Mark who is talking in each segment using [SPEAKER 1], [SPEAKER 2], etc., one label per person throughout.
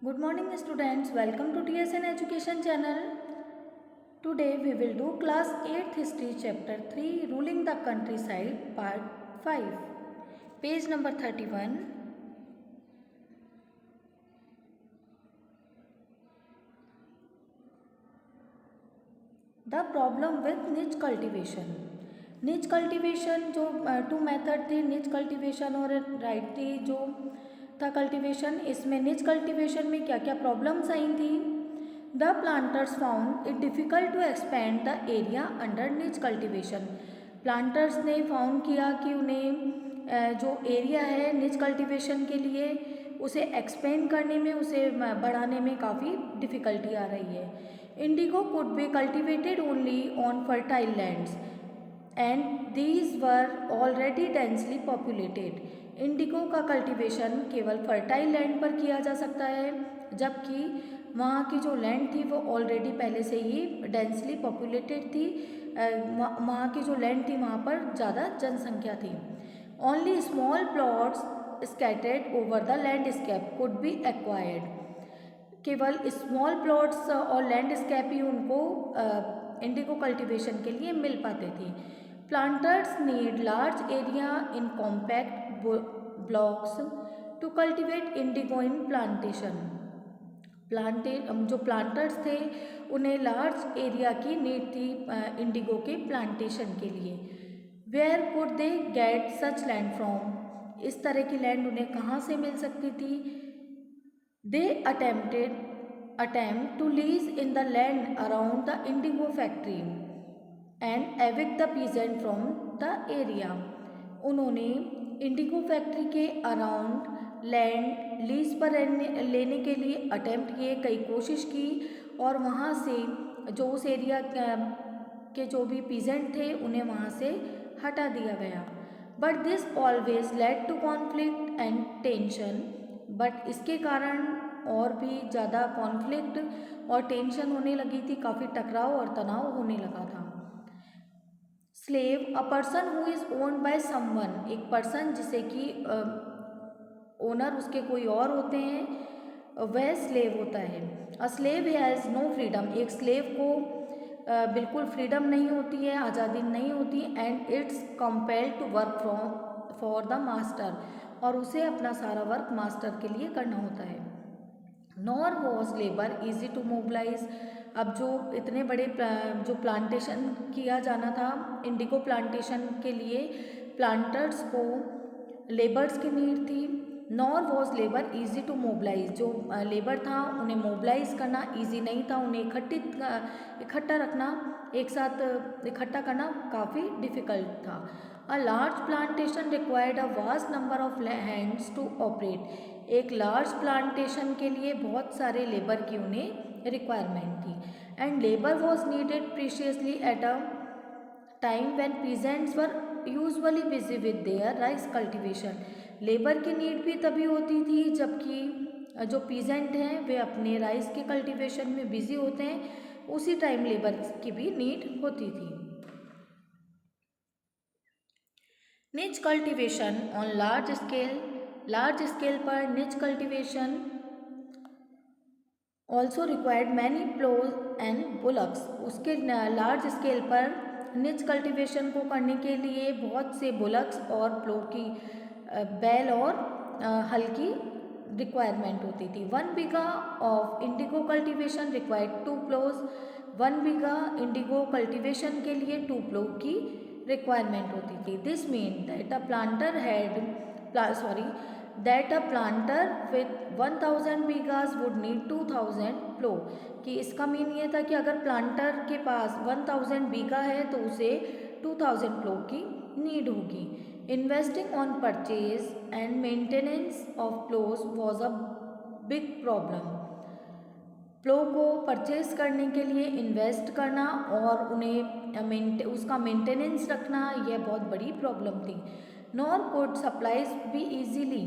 [SPEAKER 1] Good morning students, welcome to TSN Education channel. Today we will do class 8th history chapter 3 ruling the countryside part 5. Page number 31. The problem with niche cultivation. निच cultivation जो to method थे, निच cultivation और rightly जो था cultivation, इसमें निच cultivation में क्या क्या प्रॉब्लम्स आई थी। The planters found it difficult to expand the area under निच कल्टीवेशन। प्लांटर्स ने फाउंड किया कि उन्हें जो एरिया है निच कल्टीवेशन के लिए उसे एक्सपेंड करने में, उसे बढ़ाने में काफ़ी डिफ़िकल्टी आ रही है। Indigo could be cultivated only on fertile lands and these were already densely populated. Indigo का कल्टीवेशन केवल फर्टाइल लैंड पर किया जा सकता है, जबकि वहाँ की जो लैंड थी वो ऑलरेडी पहले से ही डेंसली पॉपुलेटेड थी। वहाँ की जो लैंड थी वहाँ पर ज़्यादा जनसंख्या थी। Only small plots scattered over the landscape could be acquired. केवल स्मॉल प्लॉट्स और लैंडस्केप ही उनको इंडिगो कल्टीवेशन के लिए मिल पाते थे। Planters need large area in compact blocks to cultivate indigo in plantation. जो प्लांटर्स थे उन्हें लार्ज एरिया की नीड थी इंडिगो के प्लांटेशन के लिए। Where could they get such land from? इस तरह की लैंड उन्हें कहाँ से मिल सकती थी? दे attempt to lease in the land around the indigo factory and evict the peasant from the area. उन्होंने इंडिगो फैक्ट्री के अराउंड लैंड लीज पर लेने के लिए अटेम्प्ट किए, कई कोशिश की और वहाँ से जो उस एरिया के जो भी पीजेंट थे उन्हें वहाँ से हटा दिया गया। But this always led to conflict and tension. But इसके कारण और भी ज़्यादा कॉन्फ्लिक्ट और टेंशन होने लगी थी, काफ़ी टकराव और तनाव होने लगा था। Slave, a person who is owned by someone, एक पर्सन जिसे कि ओनर उसके कोई और होते हैं, वह स्लेव होता है। A slave has no freedom, एक स्लेव को बिल्कुल फ्रीडम नहीं होती है, आज़ादी नहीं होती। And it's compelled to work for the master, और उसे अपना सारा वर्क मास्टर के लिए करना होता है। Nor was labour easy to mobilise. अब जो इतने बड़े जो प्लांटेशन किया जाना था इंडिगो प्लांटेशन के लिए, प्लांटर्स को लेबर्स की नीड थी। Nor was labour easy to mobilise, जो लेबर था उन्हें मोबलाइज करना ईजी नहीं था, उन्हें इकट्ठा रखना, एक साथ इकट्ठा करना काफ़ी डिफ़िकल्ट था। A large plantation required a vast number of hands to operate. एक लार्ज प्लांटेशन के लिए बहुत सारे लेबर की उन्हें रिक्वायरमेंट थी। And labour was needed precisely at a time when peasants were usually busy with their rice cultivation. Labour की need भी तभी होती थी जबकि जो पीजेंट हैं वे अपने राइस के कल्टीवेशन में बिजी होते हैं, उसी टाइम लेबर की भी नीड होती थी। निच कल्टीवेशन ऑन लार्ज स्केल पर निच cultivation also required many ploughs and bullocks. उसके लार्ज स्केल पर निच कल्टीवेशन को करने के लिए बहुत से बुलक्स और प्लो की बैल और हल की रिक्वायरमेंट होती थी। 1 bigha of indigo cultivation required 2 ploughs. 1 bigha indigo cultivation के लिए 2 प्लो की रिक्वायरमेंट होती थी। This mean that a planter with 1000 bighas would need 2000 plough. कि इसका मीन ये था कि अगर प्लांटर के पास 1000 बीघा है तो उसे 2000 प्लो की नीड होगी। Investing on purchase and maintenance of ploughs was a big problem. Plough को परचेज करने के लिए इन्वेस्ट करना और उन्हें उसका मेंटेनेंस रखना, यह बहुत बड़ी प्रॉब्लम थी। Nor could supplies be easily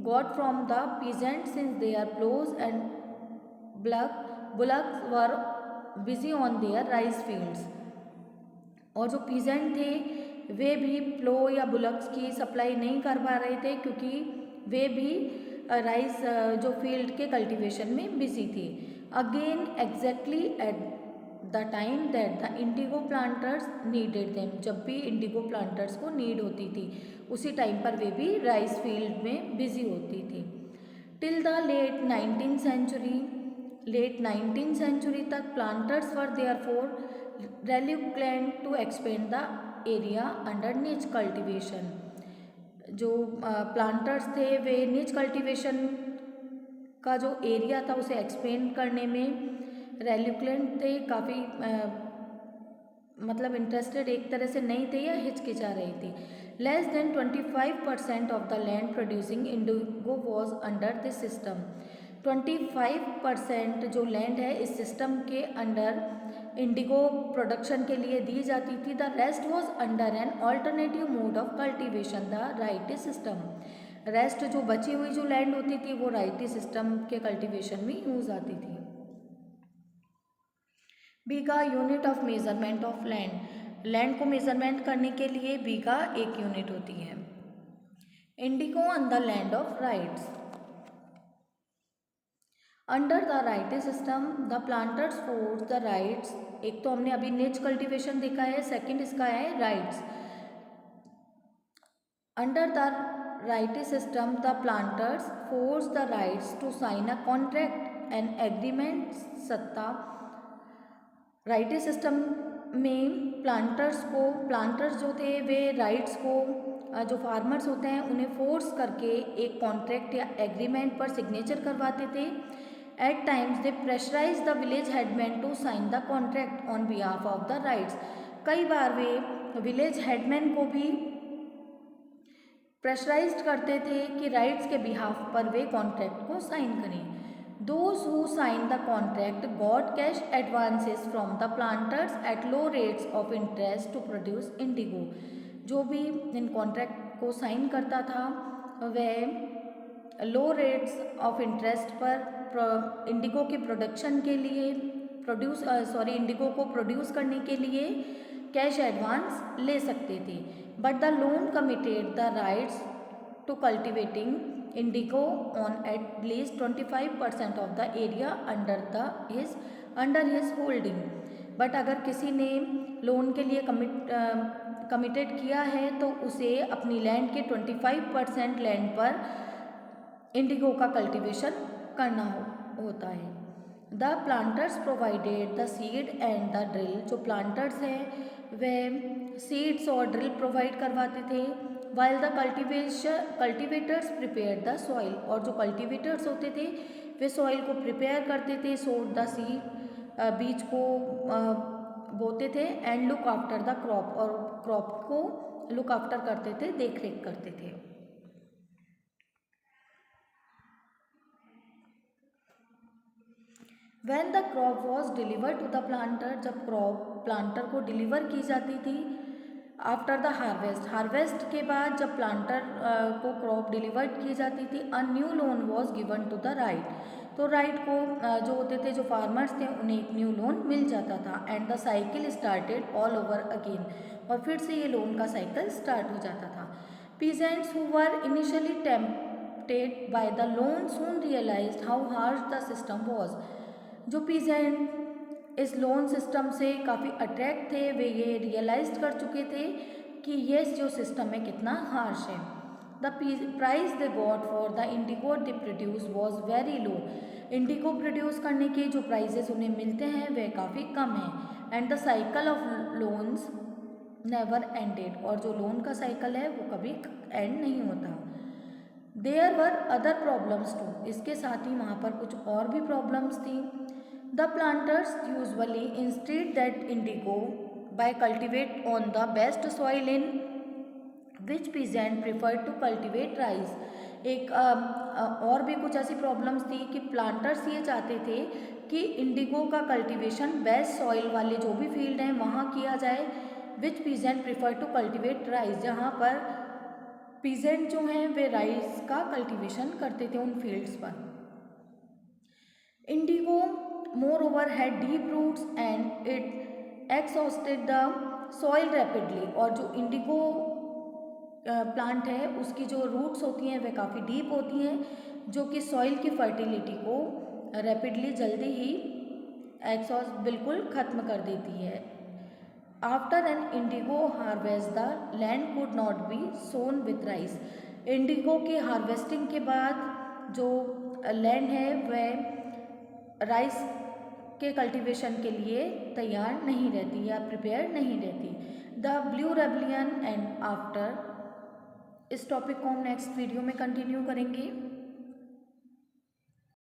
[SPEAKER 1] got from the peasant since their ploughs and bullocks were busy on their rice fields. और जो पीजेंट थे वे भी प्लो या बुलक्स की सप्लाई नहीं कर पा रहे थे क्योंकि वे भी राइस जो फील्ड के कल्टीवेशन में बिजी थे। Again exactly at the time that the Indigo planters needed them, जब भी इंडिगो प्लांटर्स को नीड होती थी उसी टाइम पर वे भी राइस फील्ड में बिजी होती थी। Till the late 19th century तक planters were therefore reluctant to expand the area under निच कल्टीवेशन। जो प्लांटर्स थे वे निच कल्टीवेशन का जो एरिया था उसे एक्सपेंड करने में रेल्यूक्लेंट थे, काफ़ी मतलब इंटरेस्टेड एक तरह से नहीं थे या हिचकिचा रही थी। Less than 25% of the land producing Indigo was under this system. 25% जो लैंड है इस सिस्टम के अंडर इंडिगो प्रोडक्शन के लिए दी जाती थी। The rest was under an alternative mode of cultivation, the ryoti system. Rest जो बची हुई जो लैंड होती थी वो राइटी सिस्टम के कल्टीवेशन में यूज आती थी। Bigha unit of measurement of land. Land को मेजरमेंट करने के लिए बीघा एक यूनिट होती है। Indigo on the land of ryots. Under the ryoti system the planters force the ryots. एक तो हमने अभी निच कल्टीवेशन देखा है, सेकंड इसका है ryots. Under the ryoti system the planters force the ryots to sign a contract and agreement satta. Ryoti system में प्लांटर्स जो थे वे राइट्स को जो फार्मर्स होते हैं उन्हें फोर्स करके एक कॉन्ट्रैक्ट या एग्रीमेंट पर सिग्नेचर करवाते थे। At times they pressurise the village headman to sign the contract on behalf of the ryots. कई बार वे विलेज हेडमैन को भी प्रेशराइज्ड करते थे कि राइट्स के बिहाफ पर वे कॉन्ट्रैक्ट को साइन करें। Those who signed the contract got cash advances from the planters at low rates of interest to produce indigo। जो भी इन कॉन्ट्रैक्ट को साइन करता था वह लो रेट्स ऑफ इंटरेस्ट पर इंडिगो के प्रोडक्शन के लिए इंडिगो को प्रोड्यूस करने के लिए कैश एडवांस ले सकते थे। But the loan committed the ryots to cultivating indigo on at least 25% of the area under his holding. But अगर किसी ने लोन के लिए कमिटेड किया है तो उसे अपनी लैंड के 25% लैंड पर इंडिगो का कल्टीवेशन करना होता है। The planters provided the seed and the drill. जो प्लांटर्स हैं वह सीड्स और ड्रिल प्रोवाइड करवाते थे। While the cultivators prepare the soil. और जो कल्टिवेटर्स होते थे वे सॉइल को प्रिपेयर करते थे, सोड द सीड बीज को बोते थे, and look after the crop. और क्रॉप को लुक आफ्टर करते थे, देख रेख करते थे। When the crop was delivered to the planter, जब क्रॉप प्लांटर को डिलीवर की जाती थी। आफ्टर द हार्वेस्ट के बाद जब प्लांटर को क्रॉप डिलीवर्ड की जाती थी, a new loan was given to the ryot. तो राइट को जो होते थे, जो फार्मर्स थे, उन्हें एक न्यू लोन मिल जाता था। And the cycle started all over again. और फिर से ये लोन का साइकिल स्टार्ट हो जाता था। Peasants who were initially tempted by the loan soon realised how harsh the system was. जो पीजेंट इस लोन सिस्टम से काफ़ी अट्रैक्ट थे वे ये रियलाइज कर चुके थे कि ये जो सिस्टम है कितना हार्श है। The price they got for the Indigo they produce was very low. Indigo produce करने के जो प्राइजेस उन्हें मिलते हैं वह काफ़ी कम है। And the cycle of loans never ended. और जो लोन का साइकिल है वो कभी एंड नहीं होता। There were other problems too. इसके साथ ही वहाँ पर कुछ और भी प्रॉब्लम्स थी। The planters usually instead that indigo by cultivate on the best soil in which peasant prefer to cultivate rice। एक और भी कुछ ऐसी प्रॉब्लम्स थी कि प्लांटर्स ये चाहते थे कि इंडिगो का कल्टीवेशन बेस्ट सॉइल वाले जो भी फील्ड हैं वहाँ किया जाए। Which peasant prefer to cultivate rice. जहाँ पर पीजेंट जो हैं वे राइस का कल्टीवेशन करते थे उन फील्ड्स पर। Indigo moreover had deep roots and it exhausted the soil rapidly। और जो इंडिगो प्लांट है उसकी जो रूट्स होती हैं वह काफ़ी डीप होती हैं जो कि सॉइल की फर्टिलिटी को रैपिडली जल्दी ही एग्जॉस्ट बिल्कुल ख़त्म कर देती है। After an indigo harvest the land could not be sown with rice. Indigo के हार्वेस्टिंग के बाद जो लैंड है वह राइस के कल्टीवेशन के लिए तैयार नहीं रहती या प्रिपेयर नहीं रहती। द ब्लू रेबलियन एंड आफ्टर, इस टॉपिक को हम नेक्स्ट वीडियो में कंटिन्यू करेंगे।